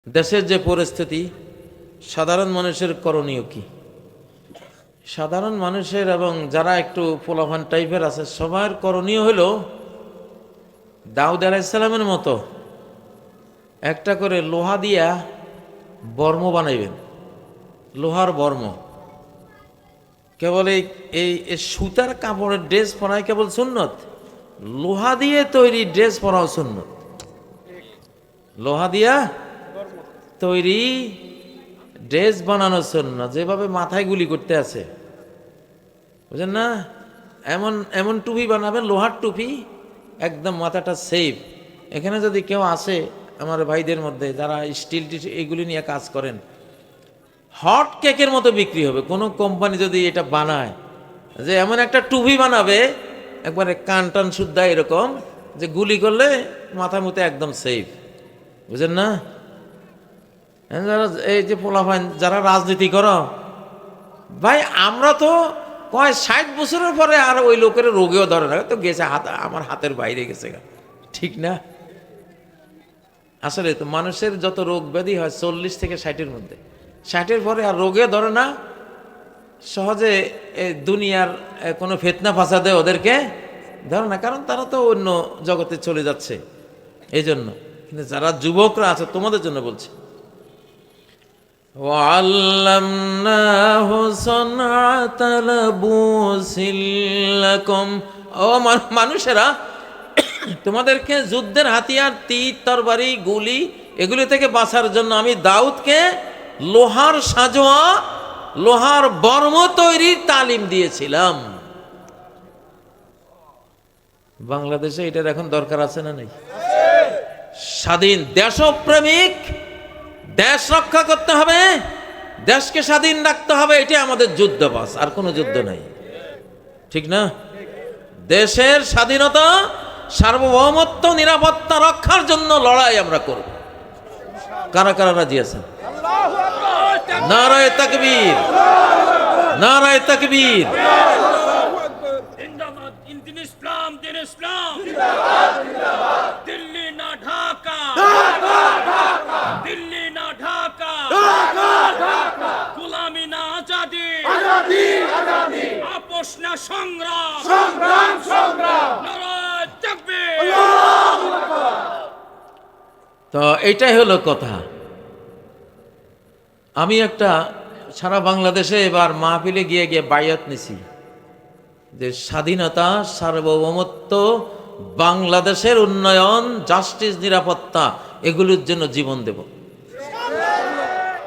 দেশের যে পরিস্থিতি, সাধারণ মানুষের করণীয় কি? সাধারণ মানুষের এবং যারা একটু পোলাভান টাইপের আছে সবার করণীয় হলো দাউদ আলাইহিসসালামের মতো একটা করে লোহা দিয়া বর্ম বানাইবেন, লোহার বর্ম। কেবল এই সুতার কাপড়ের ড্রেস পরাই কেবল সুন্নত, লোহা দিয়ে তৈরি ড্রেস পরাও সুন্নত। লোহা দিয়া তৈরি ড্রেস বানানো সুন্নাত। যেভাবে মাথায় গুলি করতে আছে, বুঝেন না? এমন এমন টুপি বানাবেন, লোহার টুপি, একদম মাথাটা সেফ। এখানে যদি কেউ আসে আমার ভাইদের মধ্যে যারা স্টিল এগুলি নিয়ে কাজ করেন, হট কেকের মতো বিক্রি হবে। কোনো কোম্পানি যদি এটা বানায় যে এমন একটা টুপি বানাবে একবারে কান টান শুদ্ধা এরকম যে গুলি করলে মাথা মুতে একদম সেফ, বুঝেন না? এই যে পোলাপান যারা রাজনীতি করো ভাই, আমরা তো কয় 60 বছরের পরে আর ওই লোকের রোগেও ধরে না, তো গেছে হাত আমার হাতের বাইরে গেছে, ঠিক না? আসলে তো মানুষের যত রোগ ব্যাধি হয় 40 থেকে 60-এর মধ্যে, 60-এর পরে আর রোগে ধরে না। সহজে দুনিয়ার কোনো ফিতনা ফাসাদে ওদেরকে ধরে না, কারণ তারা তো অন্য জগতে চলে যাচ্ছে। এই জন্য কিন্তু যারা যুবকরা আছে তোমাদের জন্য বলছি, ও মানুষেরা, তোমাদেরকে যুদ্ধের হাতিয়ার, তীর, তরবারি, গুলি এগুলি থেকে বাঁচার জন্য আমি দাউদকে লোহার সাজোয়া, লোহার বর্ম তৈরির তালিম দিয়েছিলাম। বাংলাদেশে এটার এখন দরকার আছে না? নেই? স্বাধীন দেশপ্রেমিক, দেশ রক্ষা করতে হবে, দেশকে স্বাধীন রাখতে হবে, এটা আমাদের যুদ্ধ, বাস আর কোনো যুদ্ধ নাই, ঠিক না? দেশের স্বাধীনতা, সার্বভৌমত্ব, নিরাপত্তা রক্ষার জন্য লড়াই আমরা করব। কারা কারা রাজি আছেন? নারায়ে তাকবীর, নারায়ে তাকবীর। দিল্লি না ঢাকা, দিল্লি না ঢাকা, গোলামি না আজাদি, আপোষ না সংগ্রাম, নারায়ে তাকবীর। তো এইটাই হলো কথা। আমি একটা সারা বাংলাদেশে এবার মাহফিলে গিয়ে গিয়ে বায়াত নিছি যে স্বাধীনতা, সার্বভৌমত্ব, বাংলাদেশের উন্নয়ন, জাস্টিস, নিরাপত্তা এগুলোর জন্য জীবন দেব,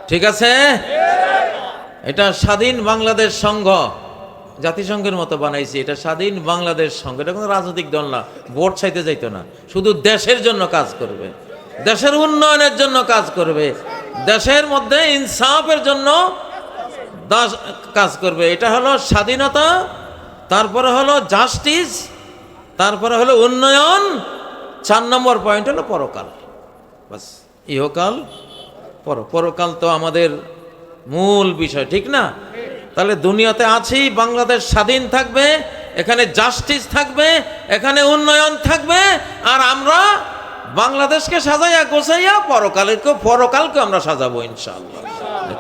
ঠিক আছে? এটা স্বাধীন বাংলাদেশ সংঘ, জাতিসংঘের মতো বানাইছি। এটা স্বাধীন বাংলাদেশ সংঘ, এটা কোনো রাজনৈতিক দল না, ভোট চাইতে যাইতো না, শুধু দেশের জন্য কাজ করবে, দেশের উন্নয়নের জন্য কাজ করবে, দেশের মধ্যে ইনসাফের জন্য কাজ করবে। এটা হলো স্বাধীনতা, তারপরে হলো জাস্টিস, তারপরে হলো উন্নয়ন, 4 নম্বর পয়েন্ট হলো পরকাল। বাস, ইহকাল, পরকাল তো আমাদের মূল বিষয়, ঠিক না? তাহলে দুনিয়াতে আছি, বাংলাদেশ স্বাধীন থাকবে, এখানে জাস্টিস থাকবে, এখানে উন্নয়ন থাকবে, আর আমরা বাংলাদেশকে সাজাইয়া গোছাইয়া পরকালকে আমরা সাজাবো ইনশাআল্লাহ।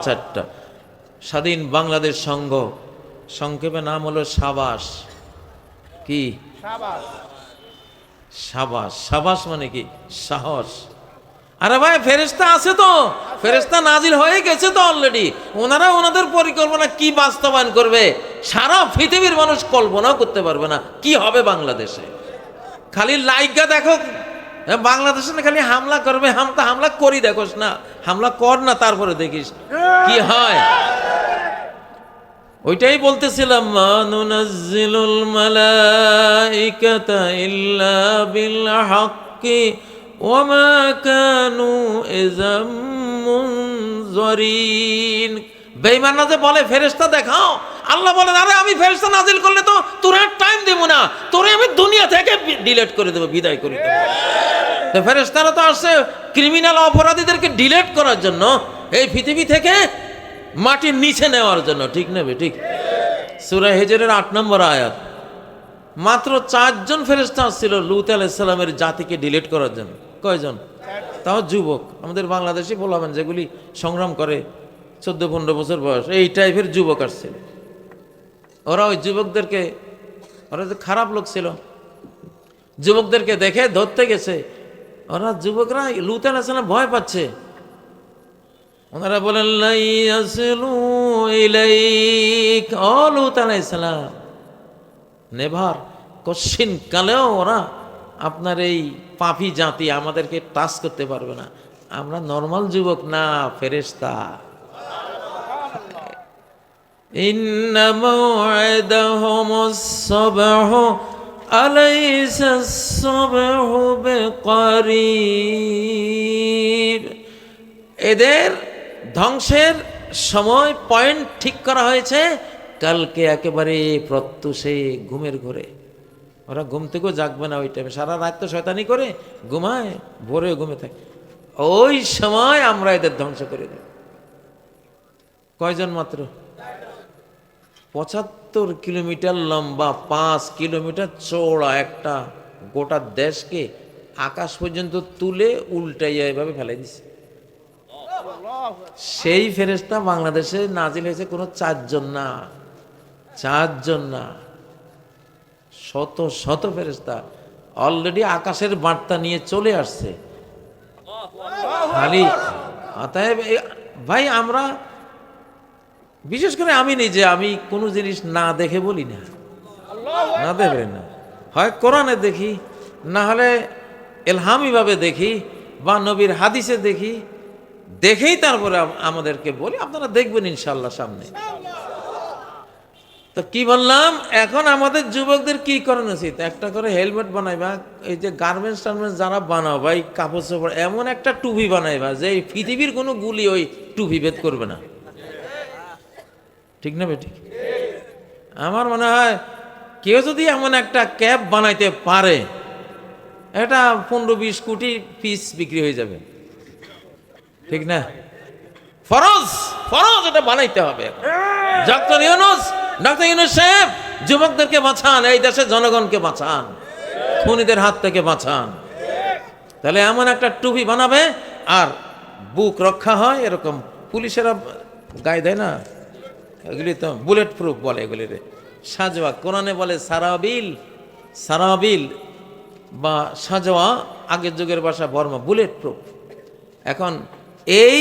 4টা স্বাধীন বাংলাদেশ সংঘ, সংক্ষেপে নাম হলো সাবাস। কি সাবাস? সাবাস মানে কি? সাহস। আরে ভাই, ফেরেশতা আছে তো, ফেরেশতা নাজিল হয়ে গেছে তো অলরেডি। ওনারা ওনাদের পরিকল্পনা কি বাস্তবায়ন করবে সারা পৃথিবীর মানুষ কল্পনাও করতে পারবে না কি হবে বাংলাদেশে। খালি লাইগা দেখো বাংলাদেশে খালি হামলা করবে, হামলা করি দেখোস না, হামলা কর না, তারপরে দেখিস কি হয়। ওইটাই বলতেছিলাম, নুনাজ্জিলুল মালাইকাতা ইল্লা বিল হাক্কি ওয়া মা কানু ইযাম মুনযারিন। বেঈমানরা যে বলে ফেরেশতা দেখাও, আল্লাহ বলেন আরে আমি ফেরেশতা নাজিল করলে তো তোর আর টাইম দেব না, তোরে আমি দুনিয়া থেকে ডিলিট করে দেব, বিদায় করে দেব। তো ফেরেশতারা তো আসছে ক্রিমিনাল অপরাধীদেরকে ডিলিট করার জন্য, এই পৃথিবী থেকে মাটির নিচে নেওয়ার জন্য, ঠিক নেবে? ঠিক। সূরা হিজরের 8 নম্বর আয়াত। মাত্র 4 জন ফেরেশতা ছিল লূত আলাইহিস সালামের জাতিকে ডিলিট করার জন্য। কয়জন? তাও যুবক, আমাদের বাংলাদেশি বলবেন যেগুলি সংগ্রাম করে 14-15 বছর বয়স, এই টাইপের যুবক আসছিল। ওরা ওই যুবকদেরকে, ওরা যে খারাপ লোক ছিল, যুবকদেরকে দেখে ধরতে গেছে। ওরা যুবকরা লূত আলাইহিস সালাম ভয় পাচ্ছে। ওনারা বলেন লা ইয়াসিলু ইলাইক, ও লূত আলাইহিস সালাম, নেভার, কশিন কালেও ওরা আপনার এই পাপী জাতি আমাদেরকে টাচ করতে পারবে না। আমরা নরমাল যুবক না, ফেরেশতা। ইন্না মাওয়াদাহুমুস সাবহু আলাইসাস সাবহু বিকারীব, এদের ধ্বংসের সময় পয়েন্ট ঠিক করা হয়েছে কালকে একেবারে প্রত্যুষে ঘুমের ঘোরে। ওরা ঘুম থেকেও জাগবে না ওই টাইমে, সারা রাত তো শয়তানি করে ঘুমায়, ভোরে ঘুমে থাকে। ওই সময় আমরা এদের ধ্বংস করে দেব। কয়জন মাত্র? 75 কিলোমিটার লম্বা, 5 কিলোমিটার চওড়া একটা গোটা দেশকে আকাশ পর্যন্ত তুলে উল্টাইয়া এভাবে ফেলাই দিছে। সেই ফেরেশতা বাংলাদেশে নাজিল হয়েছে কোনো 4 জন না, 4 জন না, শত শত ফেরেশতা অলরেডি আকাশের বার্তা নিয়ে চলে আসছে। খালি অতএব ভাই, আমরা বিশেষ করে আমি নিজে, আমি কোনো জিনিস না দেখে বলি না, না দেখবেন না, হয় কোরআনে দেখি, না হলে এলহামিভাবে দেখি, বা নবীর হাদিসে দেখি, দেখেই তারপরে আমাদেরকে বলি। আপনারা দেখবেন ইনশাল্লাহ সামনে। তো কি বললাম, এখন আমাদের যুবকদের কি করানো উচিত? একটা করে হেলমেট বানাইবা, এই যে গার্মেন্টস টার্মেন্টস যারা বানাও ভাই, কাপড় চোপড়, এমন একটা টুপি বানাইবা যে পৃথিবীর কোনো গুলি ওই টুপি ভেদ করবে না। ঠিক না বেটি? আমার মনে হয় কেউ যদি এমন একটা ক্যাপ বানাইতে পারে, এটা 15-20 কোটি পিস বিক্রি হয়ে যাবে। ঠিক না? ফরজ, ফরজ এটা বানাইতে হবে। ডক্টর ইউনূস সাহেব যুবকদেরকে বাঁচান, এই দেশের জনগণকে বাঁচান, খুনিদের হাত থেকে বাঁচান। তাহলে এমন একটা টুপি বানাবে আর বুক রক্ষা হয়, এরকম পুলিশেরা গায়ে দেয় না, এগুলি তো বুলেট প্রুফ বলে এগুলি রে, সাজোয়া। কোরআনে বলে সারাবিল, সারাবিল বা সাজোয়া, আগের যুগের ভাষা বর্মা, বুলেট প্রুফ। এখন এই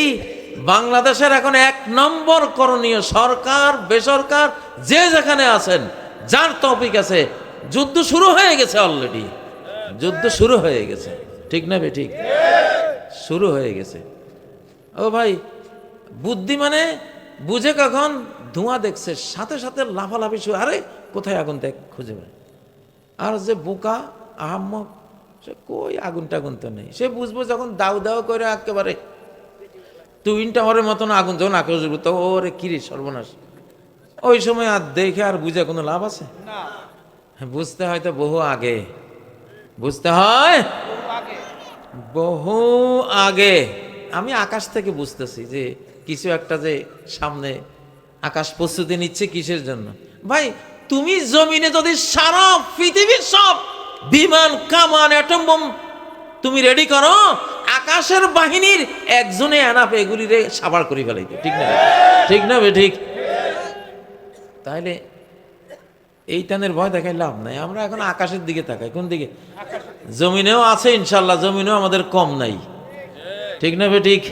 বাংলাদেশের এখন 1 নম্বর করণীয়, সরকার বেসরকার যে যেখানে আছেন, যার তৌফিক আছে, যুদ্ধ শুরু হয়ে গেছে অলরেডি, যুদ্ধ শুরু হয়ে গেছে। ঠিক না বে? ঠিক, শুরু হয়ে গেছে। ও ভাই, বুদ্ধি মানে বুঝে কখন ধোঁয়া দেখছে সাথে সাথে লাফালাফি শুরু, আরে কোথায় আগুন দেখ, খুঁজে বেড়ায়। আর যে বোকা আহাম্মক, সে কই আগুন টাগুন তো নেই, সে বুঝবো যখন দাউ দাউ করে একেবারে টুইন টাওয়ারের মতন আগুন যখন আকাশ উঠবে, তো ওরে কিরে সর্বনাশ। ওই সময় আর দেখে আর বুঝে কোনো লাভ আছে? বুঝতে হয় তো বহু আগে, বুঝতে হয় বহু আগে। আমি আকাশ থেকে বুঝতেছি যে কিছু একটা যে সামনে আকাশ প্রস্তুতি নিচ্ছে কিসের জন্য। ভাই, তুমি জমিনে যদি সারা পৃথিবীর সব বিমান, কামান, অ্যাটম বোম তুমি রেডি করো, আকাশের বাহিনীর একজনে এনাফ এগুলি রে সাবার করে ফেলাইতে। ঠিক না? ঠিক না বে? ঠিক। তাহলে এই টানের ভয় দেখাই লাভ নাই। আমরা এখন আকাশের দিকে তাকাই। কোন দিকে? জমিনেও আছে ইনশাল্লাহ, জমিনেও আমাদের কম নাই। ঠিক না বে? ঠিক।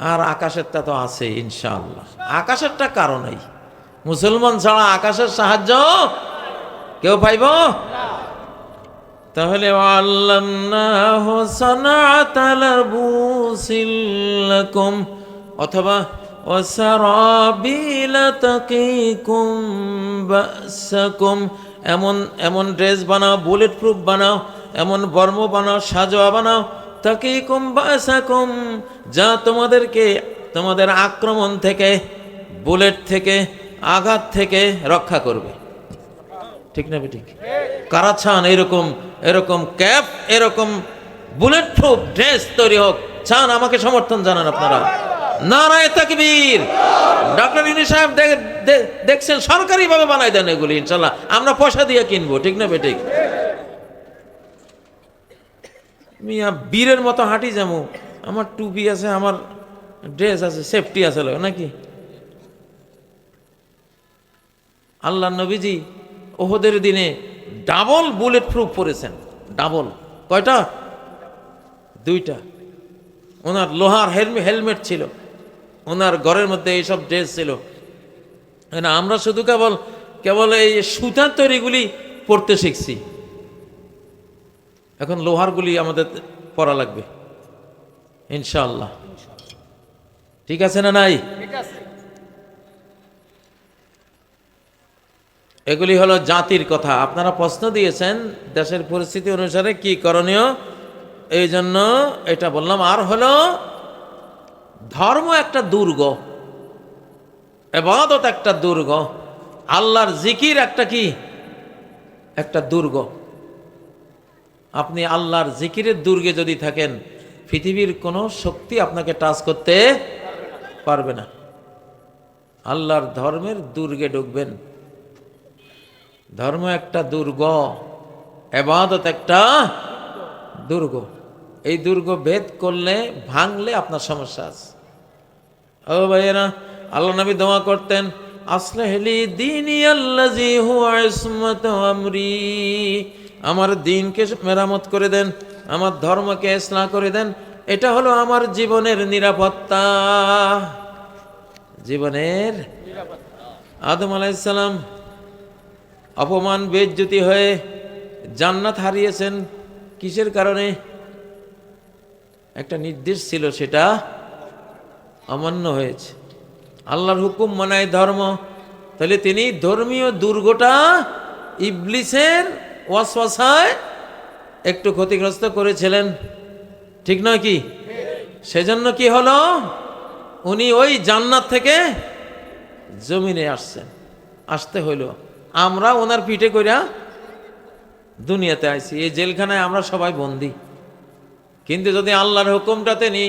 আর আকাশেরটা তো আছে ইনশাআল্লাহ, আকাশেরটা কারো নাই। মুসলমান ছাড়া আকাশের সাহায্য কেউ পাইব? তাহলে আল্লাহু সানাআতা লাবুসিল লাকুম, অথবা ওয়াসারাবিলা তাকিকুম বাসাকুম, এমন এমন ড্রেস বানাও, বুলেট প্রুফ বানাও, এমন বর্ম বানাও, সাজোয়া বানাও, তাকিকুম বাসাকুম, যা তোমাদেরকে তোমাদের আক্রমণ থেকে, বুলেট থেকে, আঘাত থেকে রক্ষা করবে। ঠিক না? ঠিক। কারা চান এরকম এরকম ক্যাপ, এরকম বুলেট প্রুফ ড্রেস তৈরি হোক? চান? আমাকে সমর্থন জানান আপনারা। নারায়ে তাকবীর। ডক্টর ইউনূস সাহেব দেখছেন সরকারি ভাবে বানাই দেন এগুলি, ইনশাআল্লাহ আমরা পয়সা দিয়ে কিনবো। ঠিক না? ঠিক। মিয়া বীরের মতো হাঁটি যাবো, আমার টুপি আছে, আমার ড্রেস আছে, সেফটি আছে নাকি? আল্লাহ নবীজি ওহদের দিনে ডাবল বুলেট প্রুফ পরেছেন। ডাবল কয়টা? দুইটা। ওনার লোহার হেলমেট ছিল, ওনার ঘরের মধ্যে এইসব ড্রেস ছিল। আমরা শুধু কেবল কেবল এই সুতার তৈরিগুলি পড়তে শিখছি, এখন লোহারগুলি আমাদের পড়া লাগবে ইনশাআল্লাহ। ঠিক আছে না নাই? এগুলি হলো জাতির কথা। আপনারা প্রশ্ন দিয়েছেন দেশের পরিস্থিতি অনুসারে কি করণীয়, এই জন্য এটা বললাম। আর হলো ধর্ম একটা দুর্গ, ইবাদত একটা দুর্গ, আল্লাহর জিকির একটা কি, একটা দুর্গ। আপনি আল্লাহর জিকিরের দুর্গে যদি থাকেন, পৃথিবীর কোনো শক্তি আপনাকে টাচ করতে পারবে না। আল্লাহর ধর্মের দুর্গে ঢুকবেন। ধর্ম একটা দুর্গ, ইবাদত একটা দুর্গ। এই দুর্গ ভেদ করলে, ভাঙলে আপনার সমস্যা আছে। ও ভাইয়েরা, আল্লাহ নবী দোয়া করতেন, আসলাহলি দীনি আল্লাযী হুয়া ইসমাতু আমরি, আমার দ্বীনকে মেরামত করে দেন, আমার ধর্মকে ইসলাহ করে দেন, এটা হলো আমার জীবনের নিরাপত্তা। জীবনের আদম আলাইহিস সালাম অপমান বেইজ্জতি হয়ে জান্নাত হারিয়েছেন কিসের কারণে? একটা নির্দেশ ছিল, সেটা অমান্য হয়েছে। আল্লাহর হুকুম মানায় ধর্ম, তাহলে তিনি ধর্মীয় দুর্গটা ইবলিসের ওয়াসওয়াসায় একটু ক্ষতিগ্রস্ত করেছিলেন, ঠিক নয় কি? সেজন্য কি হলো, উনি ওই জান্নাত থেকে জমিনে আসতে হইল। আমরা ওনার পিঠে কইরা দুনিয়াতে আইছি, এই জেলখানায় আমরা সবাই বন্দী। কিন্তু যদি আল্লাহর হুকুমটা তিনি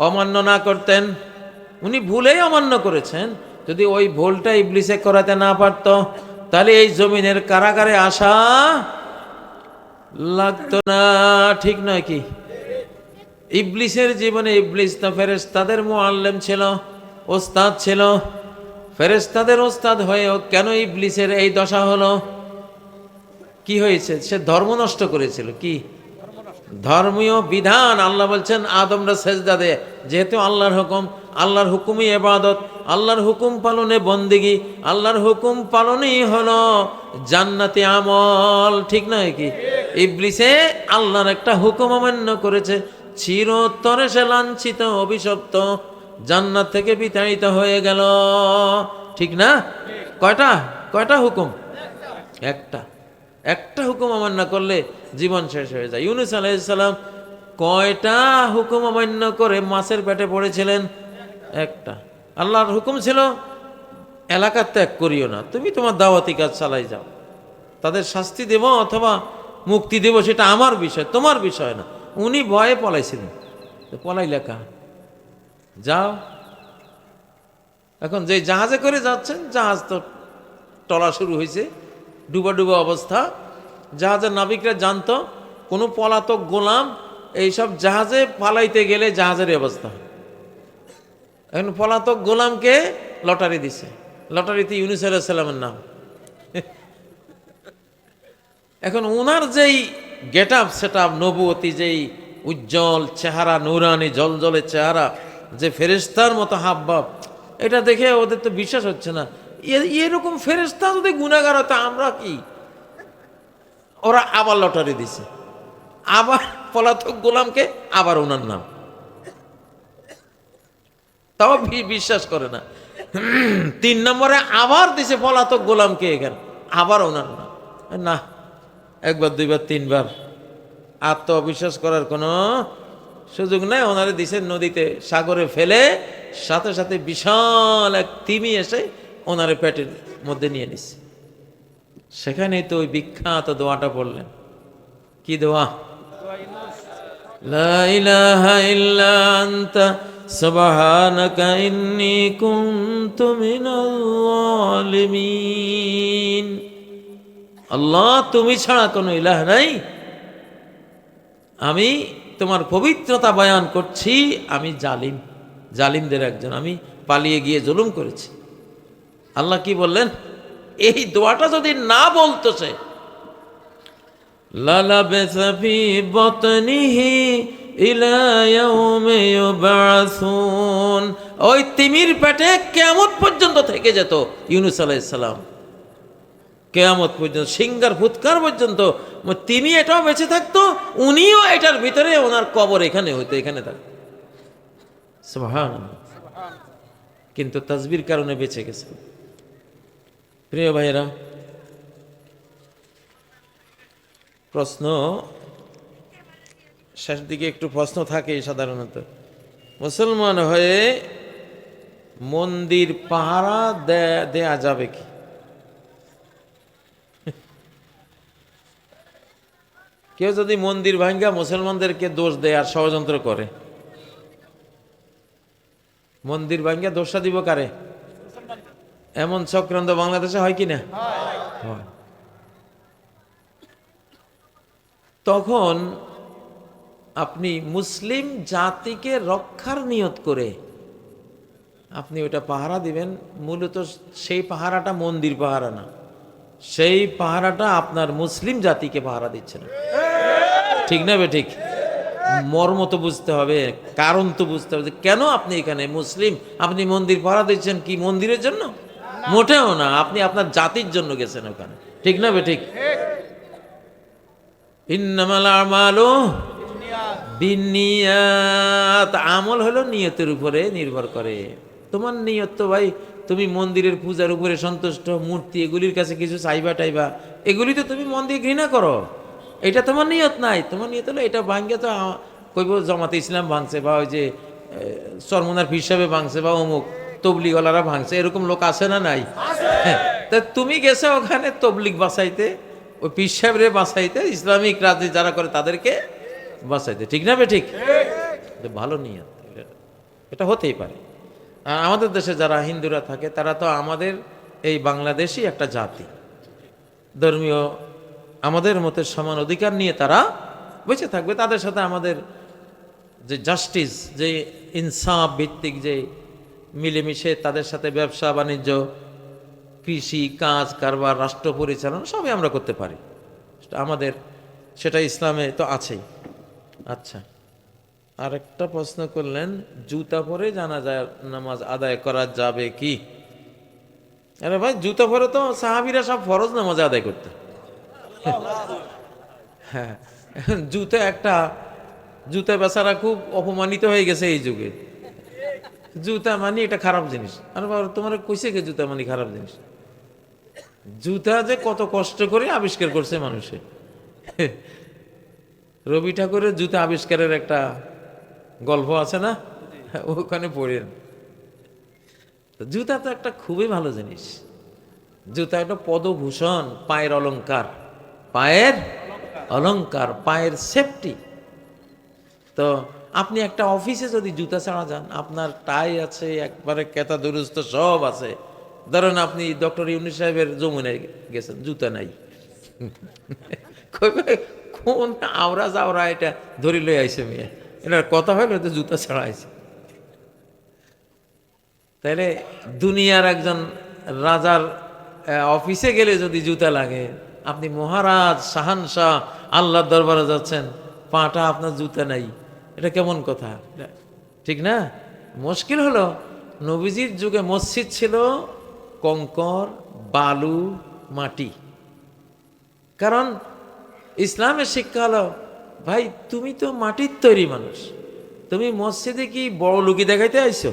অমান্য না করতেন, উনি ভুলেই অমান্য করেছেন, যদি ওই ভুলটা ইবলিসে করাতে না পারত, তাহলে এই জমিনের কারাগারে আসা লাগতো না, ঠিক নয় কি? ইবলিসের জীবনে, ইবলিস তো ফেরেশতাদের মুআল্লিম ছিল, ওস্তাদ ছিল। ফেরেশতাদের ওস্তাদ হয়েও কেন ইবলিসের এই দশা হলো? কি হয়েছে? সে ধর্ম নষ্ট করেছিল। কি ধর্মীয় বিধান? আল্লাহ বলছেন আদমরা সেজদা দে, যেহেতু আল্লাহর হুকুম, আল্লাহর হুকুমই ইবাদত, আল্লাহর হুকুম পালনে বন্দেগী, আল্লাহর হুকুম পালনই হলো জান্নাতি আমল, ঠিক নয় কি? ইবলিসে আল্লাহর একটা হুকুম অমান্য করেছে, চিরতরে সে লাঞ্ছিত, অভিশপ্ত, জান্নাত থেকে বিতাড়িত হয়ে গেল, ঠিক না? কয়টা হুকুম? একটা হুকুম অমান্য করলে জীবন শেষ হয়ে যায়। ইউনূস আলাইহিস সালাম কয়টা হুকুম অমান্য করে মাছের পেটে পড়েছিলেন? একটা। আল্লাহর হুকুম ছিল এলাকা ত্যাগ করিও না, তুমি তোমার দাওয়াতি কাজ চালাই যাও, তাদের শাস্তি দেব অথবা মুক্তি দেব সেটা আমার বিষয়, তোমার বিষয় না। উনি ভয়ে পলাইছিলেন, পলাই লেখা যাও। এখন যে জাহাজে করে যাচ্ছেন, জাহাজ তো টলা শুরু হয়েছে, ডুবা ডুবা অবস্থা। জাহাজের নাবিকরা জানতো কোনো পলাতক গোলাম এইসব জাহাজে পালাইতে গেলে জাহাজের অবস্থা। এখন পলাতক গোলামকে লটারি দিছে, লটারিতে ইউনূস আলাইহিস সালামের নাম। এখন ওনার যেই গেট আপ সেট আপ, নবুয়তি যেই উজ্জ্বল চেহারা, নুরানি জলজলে চেহারা, যে ফেরেশতার মতো হাবভাব, এটা দেখে ওদের তো বিশ্বাস হচ্ছে না। এরকম ফেরেশতা যদি গুনাহগার হতো, আমরা কি? ওরা আবার লটারি দিছে, আবার পলাতক গোলামকে আবার ওনার নাম, তাও বিশ্বাস করে না। 3 নম্বরে আবার দিছে পলাতক গোলামকে, এখানে আবার ওনার নাম। না, একবার দুইবার তিনবার, আর তো অবিশ্বাস করার কোনো সুযোগ নাই। ওনারে দিছে নদীতে, সাগরে ফেলে, সাথে সাথে বিশাল এক তিমি এসে ওনারে পেটের মধ্যে নিয়ে নিছে। সেখানেই তো ওই বিখ্যাত দোয়াটা পড়লেন। কি দোয়া? লা ইলাহা ইল্লা আনতা সুবহানাকা ইন্নী কুনতু মিনাল যালিমিন। আল্লাহ, তুমি ছাড়া কোনো ইলাহ নাই, আমি তোমার পবিত্রতা বয়ান করছি, আমি জালিমদের একজন, আমি পালিয়ে গিয়ে জুলুম করেছি। আল্লাহ কি বললেন? এই দোয়াটা যদি না বলতো সে, লালাবিসা ফি বাতনিহি ইলা ইয়াউমি ইউবআসুন, ওই তিমির পেটে কিয়ামত পর্যন্ত থেকে যেত ইউনূস আলাইহিস সালাম। কিয়ামত পর্যন্ত, সিংহার ফুৎকার পর্যন্ত তিনি এটাও বেঁচে থাকতো, উনিও এটার ভিতরে, ওনার কবর এখানে হইতো, এখানে থাকতো। সুবহানাল্লাহ। কিন্তু তাসবির কারণে বেঁচে গেছে। প্রিয় ভাইয়েরা, প্রশ্ন শেষ দিকে একটু প্রশ্ন থাকে সাধারণত। মুসলমান হয়ে মন্দির পাহারা দেয়া যাবে কি? কেউ যদি মন্দির ভাঙ্গা মুসলমানদেরকে দোষ দেয় আর ষড়যন্ত্র করে, মন্দির ভাঙ্গা দোষটা দিব কারে? এমন চক্রান্ত বাংলাদেশে হয় কি না? হয়। তখন আপনি মুসলিম জাতিকে রক্ষার নিয়ত করে আপনি ওটা পাহারা দিবেন। মূলত সেই পাহারাটা মন্দির পাহারা না, সেই পাহারাটা আপনার মুসলিম জাতিকে পাহারা দিচ্ছেন। ঠিক না বে ঠিক? মর্ম তো বুঝতে হবে, কারণ তো বুঝতে হবে যে কেন আপনি এখানে মুসলিম, আপনি মন্দির পাহারা দিচ্ছেন কি মন্দিরের জন্য? মোটেও না, আপনি আপনার জাতির জন্য গেছেন ওখানে। ঠিক না বে ঠিক? ইন্নামাল আমালু বিন্নিয়াত, আমল হলো নিয়তের উপরে নির্ভর করে। তোমার নিয়ত তো ভাই, তুমি মন্দিরের পূজার উপরে সন্তুষ্ট, মূর্তি এগুলির কাছে কিছু চাইবা টাইবা, এগুলি তো তুমি মন দিয়ে ঘৃণা করো, এটা তোমার নিয়ত নাই। তোমার নিয়ত হলো এটা ভাঙ্গে তো কইব জামাতে ইসলাম ভাঙছে, বা ওই যে চরমনার পীর সাহেব ভাঙছে, বা অমুক তবলিগওয়ালারা ভাঙছে, এরকম লোক আছে না নাই? তা তুমি গেছো ওখানে তবলিগ বাঁচাইতে, ওই পীর সাহেবরে বাঁচাইতে, ইসলামিক রাজনীতি যারা করে তাদেরকে বাঁচাইতে। ঠিক না বে ঠিক? ভালো নিয়ত, এটা হতেই পারে। আর আমাদের দেশে যারা হিন্দুরা থাকে তারা তো আমাদের এই বাংলাদেশি একটা জাতি, ধর্মীয় আমাদের মতো সমান অধিকার নিয়ে তারা বেঁচে থাকবে। তাদের সাথে আমাদের যে জাস্টিস, যে ইনসাফ ভিত্তিক যে মিলেমিশে তাদের সাথে ব্যবসা বাণিজ্য, কৃষি কাজ কারবার, রাষ্ট্র পরিচালনা সবই আমরা করতে পারি, আমাদের সেটা ইসলামে তো আছেই। আচ্ছা, আরেকটা প্রশ্ন করলেন, জুতা পরে জানাজার নামাজ আদায় করা যাবে কি? আরে ভাই, জুতা পরে তো সাহাবীরা সব ফরজ নামাজ আদায় করতে। হ্যাঁ, জুতা বেচারা খুব অপমানিত হয়ে গেছে এই যুগে। জুতা মানি এটা খারাপ জিনিস। আর তোমার কইছে কে জুতা মানি খারাপ জিনিস? জুতা যে কত কষ্ট করে আবিষ্কার করছে মানুষে। রবি ঠাকুরের জুতা আবিষ্কারের একটা গল্প আছে না, ওখানে পড়েন। জুতা তো একটা খুবই ভালো জিনিস। জুতা একটা পদভূষণ, পায়ের অলংকার, পায়ের অলংকার, পায়ের সেফটি। তো আপনি একটা অফিসে যদি জুতা ছাড়া যান, আপনার টাই আছে একবারে কেতা দুরুস্ত সব আছে, ধরেন আপনি ডক্টর ইউনূস সাহেবের যমুনায় গেছেন, জুতা নাই, কোন আওরা যাওরা এটা ধরি লই আইছে মেয়ে, এটার কথা হইলো তো জুতা ছাড়া আইছে। তাইলে দুনিয়ার একজন রাজার অফিসে গেলে যদি জুতা লাগে, আপনি মহারাজ শাহানশাহ আল্লাহর দরবারে যাচ্ছেন, পাটা আপনার জুতা নাই, এটা কেমন কথা? ঠিক না? মুশকিল হলো নবীজির যুগে মসজিদ ছিল কঙ্কর, বালু, মাটি। কারণ ইসলামের শিক্ষা হলো, ভাই তুমি তো মাটির তৈরি মানুষ, তুমি মসজিদে কি বড় লুকি দেখাইতে আইছো?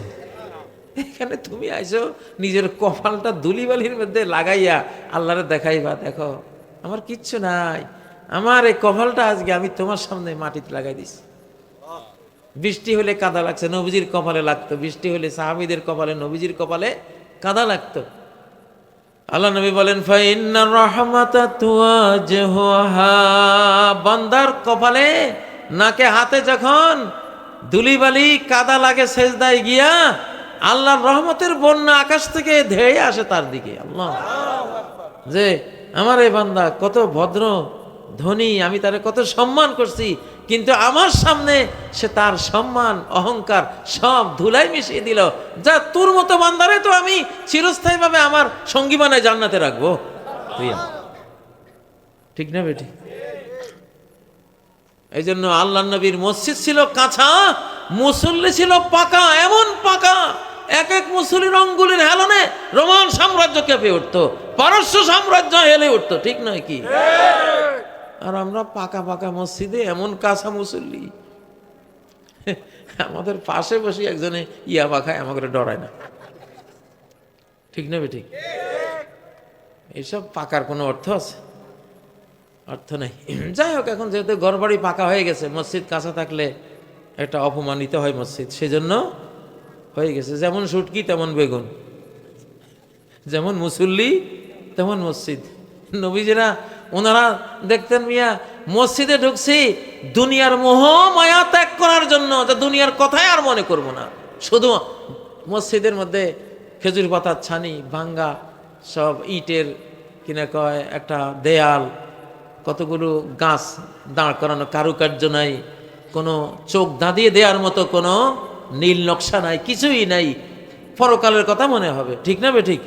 এখানে তুমি আইছো নিজের কপালটা ধুলিবালির মধ্যে লাগাইয়া আল্লাহরে দেখাইবা, দেখো আমার কিচ্ছু নাই, আমার এই কপালটা আজকে আমি তোমার সামনে মাটিতে লাগাই দিছি। বৃষ্টি হলে কাদা লাগছে, নবীজির কপালে লাগতো। বৃষ্টি হলে সাহাবীদের কপালে, নবীজির কপালে কাদা লাগতো। আল্লাহ নবী বলেন, ফাইন্নার রাহমাতা তুওয়াজহুহা, বান্দার কপালে নাকে হাতে যখন ধুলিবালি কাদা লাগে সেজদায় গিয়া, আল্লাহর রহমতের বন্যা আকাশ থেকে ধেয়ে আসে তার দিকে। আল্লাহ, যে আমার এই বান্দা কত ভদ্র ধনী, আমি তারে কত সম্মান করছি, কিন্তু আমার সামনে সে তার সম্মান অহংকার সব ধুলাই মিশিয়ে দিল। যা তোর মতো বান্দারে তো আমি চিরস্থায়ীভাবে আমার সঙ্গী বানায় জান্নাতে রাখবো। তুই ঠিক না বেটি? এই জন্য আল্লাহ নবীর মসজিদ ছিল কাঁচা, মুসল্লি ছিল পাকা, এমন পাকা এক এক মুসল্লির অঙ্গুলির হেলনে রোমান সাম্রাজ্য কেঁপে উঠতো, পারস্য সাম্রাজ্য হেলে উঠতো, ঠিক নয় কি? আর আমরা পাকা পাকা মসজিদে এমন কাঁচা মুসল্লি, আমাদের পাশে বসে একজনে ইয়াবা খায়, আমাকে ডরায় না, ঠিক না বেঠিক? এইসব পাকার কোনো অর্থ আছে? অর্থ নেই। যাই হোক, এখন যেহেতু ঘরবাড়ি পাকা হয়ে গেছে, মসজিদ কাঁচা থাকলে একটা অপমানিত হয় মসজিদ, সেজন্য হয়ে গেছে যেমন সুটকি তেমন বেগুন, যেমন মুসল্লি তেমন মসজিদ। নবীজিরা ওনারা দেখতেন মিয়া মসজিদে ঢুকছি দুনিয়ার মোহ মায়া ত্যাগ করার জন্য, যে দুনিয়ার কথাই আর মনে করব না, শুধু মসজিদের মধ্যে খেজুর পাতার ছানি ভাঙ্গা সব ইটের কিনা কয় একটা দেয়াল, কতগুলো গাছ দাঁড় করানো, কারুকার্য নাই, কোনো চোখ ধাঁধিয়ে দেওয়ার মতো কোনো নীল নকশা নাই, কিছুই নাই, পরকালের কথা মনে হবে, ঠিক না বে ঠিক?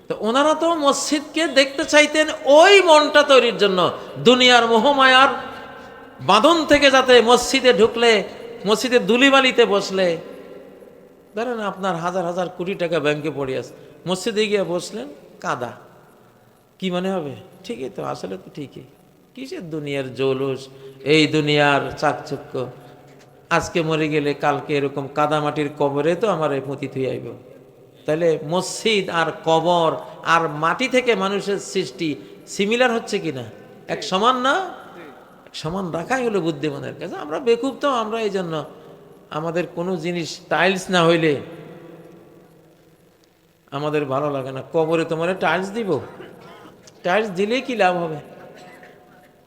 তো ওনারা তো মসজিদকে দেখতে চাইতেন ওই মনটা তৈরির জন্য, দুনিয়ার মোহমায়ার বাঁধন থেকে যাতে মসজিদে ঢুকলে, মসজিদে দুলিবালিতে বসলে, ধরেন আপনার হাজার হাজার কোটি টাকা ব্যাংকে পড়ে আছে, মসজিদে গিয়ে বসলেন, কাদা, কি মনে হবে? ঠিকই তো, আসলে তো ঠিকই, কিসের দুনিয়ার জৌলুস, এই দুনিয়ার চাকচক্য, আজকে মরে গেলে কালকে এরকম কাদামাটির কবরে তো আমার পতিত হয়ে আইব। তাহলে মসজিদ আর কবর আর মাটি থেকে মানুষের সৃষ্টি সিমিলার হচ্ছে কিনা? এক সমান না? এক সমান রাখাই হলো বুদ্ধিমানের কাছে। আমরা বেকুব তো, আমরা এই জন্য আমাদের কোনো জিনিস টাইলস না হইলে আমাদের ভালো লাগে না। কবরে তোমার টাইলস দিব? টাইলস দিলে কি লাভ হবে?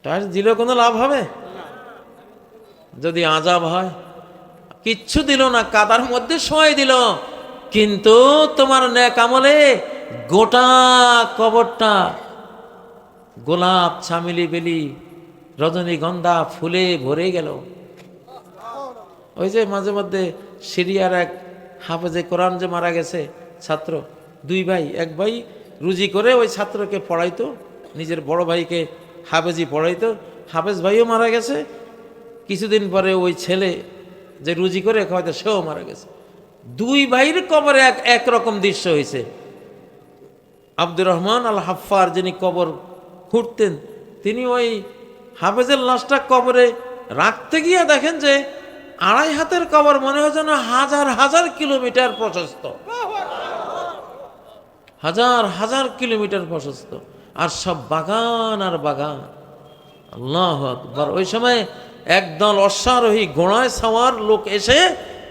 টাইলস দিলেও কোনো লাভ হবে? যদি আযাব হয়, কিচ্ছু দিল না, কাদার মধ্যে শোয়াই দিল, কিন্তু তোমার নেক আমলে গোটা কবরটা গোলাপ, চামেলি, বেলি, রজনীগন্ধা ফুলে ভরে গেল। ওই যে মাঝে মধ্যে সিরিয়ার এক হাফেজে কোরআন যে মারা গেছে ছাত্র, দুই ভাই, এক ভাই রুজি করে ওই ছাত্রকে পড়াইতো, নিজের বড় ভাইকে হাফেজি পড়াইতো, হাফেজ ভাইও মারা গেছে, কিছুদিন পরে ওই ছেলে যে রুজি করে হয়তো সেও মারা গেছে। দুই ভাইয়ের কবরে একরকম দৃশ্য হয়েছে। আব্দুর রহমান আল হাফফার যিনি কবর খুঁড়তেন, তিনি ওই হাফেজের লাশটা কবরে রাখতে গিয়ে দেখেন যে 2.5 হাতের কবর, মনে হয় যেন হাজার হাজার কিলোমিটার প্রশস্ত, হাজার হাজার কিলোমিটার প্রশস্ত, আর সব বাগান আর বাগান। আল্লাহু আকবার! ওই সময় একদল অশ্বারোহী ঘোড়ায় সাওয়ার লোক এসে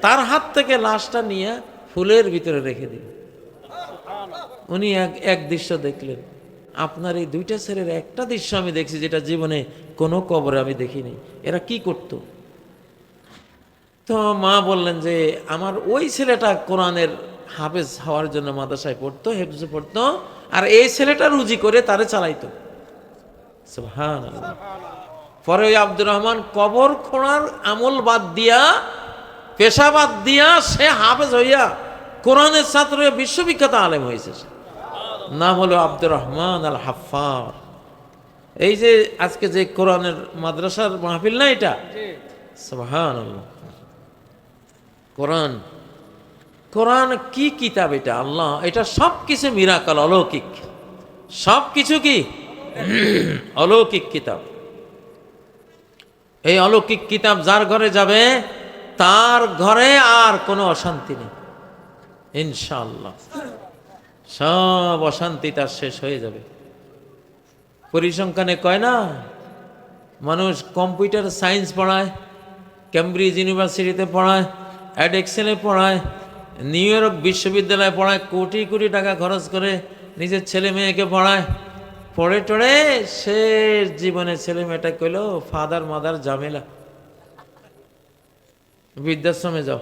তার হাত থেকে লাশটা নিয়ে ফুলের ভিতরে রেখে দিল। উনি এক দৃশ্য দেখলেন। আপনার এই দুইটা ছেলের একটা দৃশ্য আমি দেখছি, যেটা জীবনে কোনো কবরে আমি দেখিনি। এরা কি করত? তো মা বললেন যে আমার ওই ছেলেটা কোরআনের হাফেজ হওয়ার জন্য মাদ্রাসায় পড়তো, হেফজে পড়তো, আর এই ছেলেটা রুজি করে তারে চালাইতো। সুবহানাল্লাহ। পরে ওই আব্দুর রহমান কবর খোঁড়ার আমল বাদ দিয়া, পেশা বাদ দিয়া, সে হাফেজ হইয়া কোরআনের ছাত্র বিশ্ববিখ্যাত আলেম হয়েছে। নাম হলো আব্দুর রহমান আল হাফফার। এই যে আজকে যে কোরআনের মাদ্রাসার মাহফিল না এটা, সুবহানাল্লাহ। কোরআন, কোরআন কি কিতাব এটা! আল্লাহ, এটা সব কিছু মিরাকল, অলৌকিক, সব কিছু কি অলৌকিক কিতাব। এই অলৌকিক কিতাব যার ঘরে যাবে তার ঘরে আর কোনো অশান্তি নেই ইনশাআল্লাহ। সব অশান্তি তার শেষ হয়ে যাবে। পরিসংখ্যানে কয় না, মানুষ কম্পিউটার সায়েন্স পড়ায়, ক্যামব্রিজ ইউনিভার্সিটিতে পড়ায়, অ্যাডেক্সেলে পড়ায়, নিউ ইয়র্ক বিশ্ববিদ্যালয়ে পড়ায়, কোটি কোটি টাকা খরচ করে নিজের ছেলে মেয়েকে পড়ায়, পড়ে টড়ে শেষ জীবনে ছেলে মেয়েটা কইল ফাদার মাদার ঝামেলা, বৃদ্ধাশ্রমে যাও।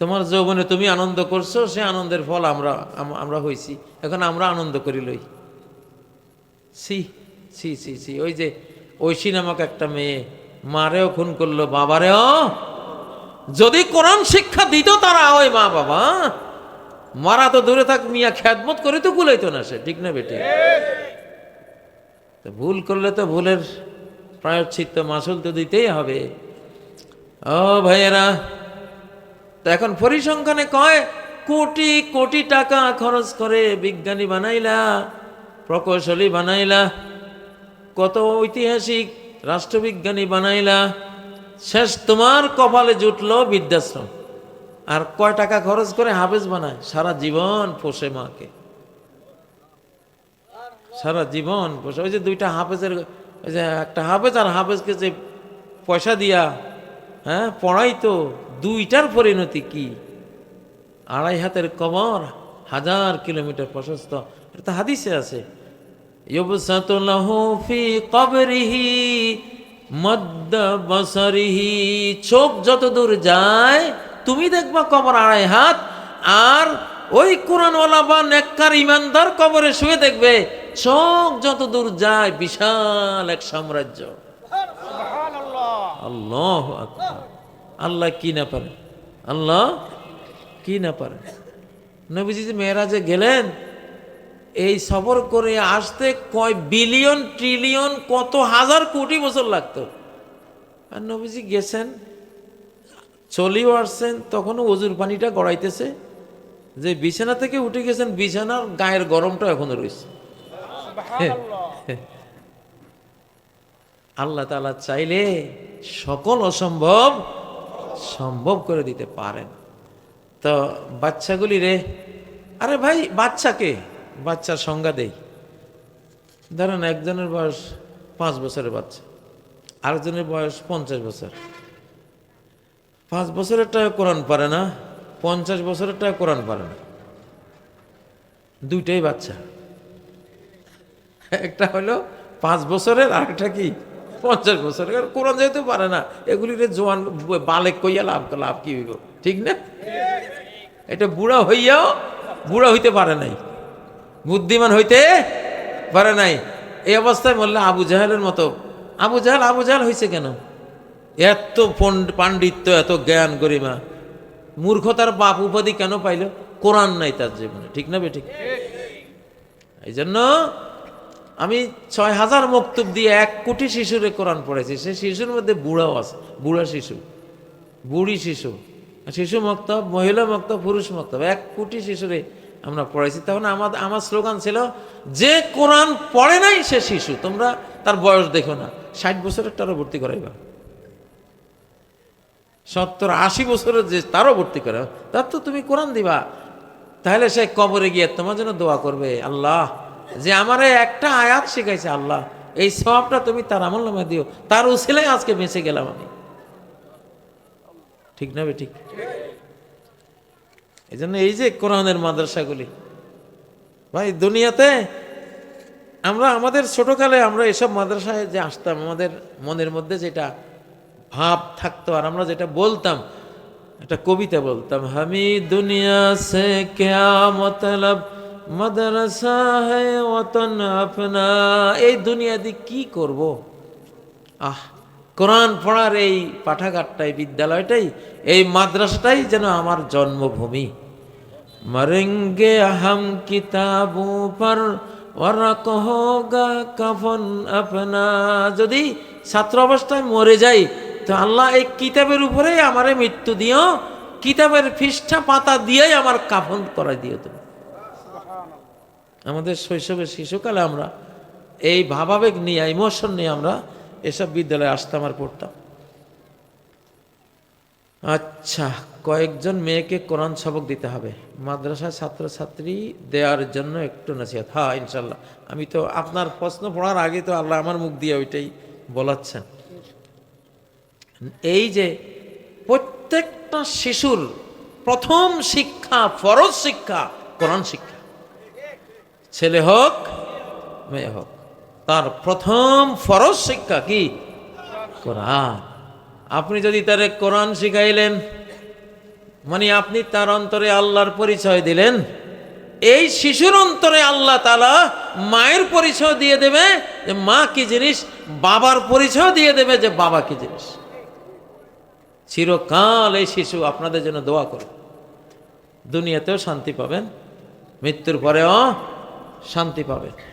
তোমার যৌবনে তুমি আনন্দ করছো, সে আনন্দের ফল আমরা হইছি, এখন আমরা আনন্দ করি লই। সি সি সি সি ওই যে ঐশী নামক একটা মেয়ে মারেও খুন করলো, বাবারেও। যদি কোরআন শিক্ষা দিত তারা, ওই মা বাবা, মারা তো দূরে থাক, মিয়া খ্যাতমত করে তো কুলাইতো না সে, ঠিক না বেটি? তো ভুল করলে তো ভুলের প্রায়শ্চিত্ত মাসুল তো দিতেই হবে। ও ভাইয়েরা, তো এখন পরিসংখ্যানে কয় কোটি কোটি টাকা খরচ করে বিজ্ঞানী বানাইলা, প্রকৌশলী বানাইলা, কত ঐতিহাসিক রাষ্ট্রবিজ্ঞানী বানাইলা, শেষ তোমার কপালে জুটলো বৃদ্ধাশ্রম। আর কয় টাকা খরচ করে হাফেজ বানায়, সারা জীবন পোষে মাকে, সারা জীবন পোষে। ওই যে দুইটা হাফেজের, ওই যে একটা হাফেজ আর হাফেজকে যে পয়সা দিয়া পড়াই, তো দুইটার পরিণতি কি? 2.5 হাতের কবর, 1000 কিলোমিটার প্রশস্ত। এটা তো হাদিসে আছে, ইউবসাতু লাহু ফি কবরিহি মাদ্দা বাসারিহি। চোখ যত দূর যায় তুমি দেখবা কবর 2.5 হাত, আর ওই কোরআনওয়ালা বা নেককার ইমানদার কবরে শুয়ে দেখবে চোখ যত দূর যায় বিশাল এক সাম্রাজ্য। আল্লাহু আকবার। আল্লাহ কি না পারে, আল্লাহ কি না পারে। নবীজি যে মেরাজে গেলেন, এই সফর করে আসতে কয় বিলিয়ন ট্রিলিয়ন কত হাজার কোটি বছর লাগতো। আর নবীজি গেছেন, চলেও আসছেন, তখনও অজুর পানিটা গড়াইতেছে। যে বিছানা থেকে উঠে গেছেন, বিছানার গায়ের গরমটা এখনো রয়েছে। আল্লাহ তাআলা চাইলে সকল অসম্ভব সম্ভব করে দিতে পারেন। তো বাচ্চাগুলি রে, আরে ভাই বাচ্চাকে, বাচ্চার সংজ্ঞা দেই। ধরেন একজনের বয়স 5 বছরের বাচ্চা, আরেকজনের বয়স 50 বছর। 5 বছরেরটা কোরআন পারে না, 50 বছরেরটা কোরআন পারে না, দুইটাই বাচ্চা। একটা হলো 5 বছরের, আর একটা কি 50 বছরের। কোরআন যেহেতু পারে না, এগুলির জোয়ান বালেক কইয়া লাভ কি হইব, ঠিক না? এটা বুড়া হইয়াও বুড়া হইতে পারে নাই, বুদ্ধিমান হইতে পারে নাই। এই অবস্থায় বললে আবু জাহেলের মতো। আবু জাহেল হয়েছে কেন? এত পাণ্ডিত্য, এত জ্ঞান গরিমা, মূর্খতার বাপ উপাধি কেন পাইল? কোরআন নাই তার জীবনে, ঠিক না বেঠিক? এই জন্য আমি 6000 মক্তব দিয়ে 1 কোটি শিশুরে কোরআন পড়েছি। সে শিশুর মধ্যে বুড়াও আছে, বুড়া শিশু, বুড়ি শিশু, শিশু মক্তব, মহিলা মক্তব, পুরুষ মক্তব, 1 কোটি শিশুরে আমরা পড়াইছি। তখন আমার স্লোগান ছিল, যে কোরআন পড়ে নাই সে শিশু, তোমরা তার বয়স দেখো না। 60 বছরের তারও ভর্তি করাইবা, 70-80 বছরের যে তারও ভর্তি করে, তার তো তুমি কোরআন দিবা। তাহলে সে কবরে গিয়ে তোমার জন্য দোয়া করবে, আল্লাহ যে আমারে একটা আয়াত শিখাইছে, আল্লাহ এই সওয়াবটা তুমি তার আমলনামায় দিও, তার উসিলায় আজকে বেঁচে গেলাম আমি, ঠিক না বে ঠিক? এই জন্য এই যে কোরআনের মাদ্রাসাগুলি, ভাই দুনিয়াতে আমরা আমাদের ছোটকালে আমরা এসব মাদ্রাসায় যে আসতাম, আমাদের মনের মধ্যে যেটা ভাব থাকতো আর আমরা যেটা বলতাম, একটা কবিতা বলতাম, হামি দুনিয়া সে ক্যা মতলব মাদ্রাসা হে ওয়াতন আপনা। এই দুনিয়া দিয়ে কি করব? কোরআন পড়ার এই পাঠাগারটাই, বিদ্যালয়টাই, এই মাদ্রাসাটাই যেন আমার জন্মভূমি। মরেঙ্গে হাম কিতাবো পর ওয়ারাক হোগা কাফন আপনা। যদি ছাত্র অবস্থায় মরে যাই, তো আল্লাহ এই কিতাবের উপরেই আমারে মৃত্যু দিও, কিতাবের পৃষ্ঠা পাতা দিয়েই আমার কাফন করাই দিও তুমি। আমাদের শৈশবের শিশুকালে আমরা এই ভাবাবেগ নিয়ে, ইমোশন নিয়ে আমরা এসব বিদ্যালয়ে আসতাম আর পড়তাম। আচ্ছা, কয়েকজন মেয়েকে কোরআন সবক দিতে হবে, মাদ্রাসায় ছাত্রছাত্রী দেওয়ার জন্য একটু নসিহত। হ্যাঁ ইনশাল্লাহ, আমি তো আপনার প্রশ্ন পড়ার আগে তো আল্লাহ আমার মুখ দিয়ে ওইটাই বলাচ্ছেন। এই যে প্রত্যেকটা শিশুর প্রথম শিক্ষা, ফরজ শিক্ষা কোরআন শিক্ষা, ছেলে হোক মেয়ে হোক, তার প্রথম ফরজ শিক্ষা কি? কোরআন। আপনি যদি তারে কোরআন শিখাইলেন, মানে আপনি তার অন্তরে আল্লাহর পরিচয় দিলেন, এই শিশুর অন্তরে আল্লাহ তাআলা মায়ের পরিচয় দিয়ে দেবে যে মা কি জিনিস, বাবার পরিচয় দিয়ে দেবে যে বাবা কি জিনিস। চিরকাল এই শিশু আপনাদের জন্য দোয়া করবে, দুনিয়াতেও শান্তি পাবেন, মৃত্যুর পরেও শান্তি পাবেন।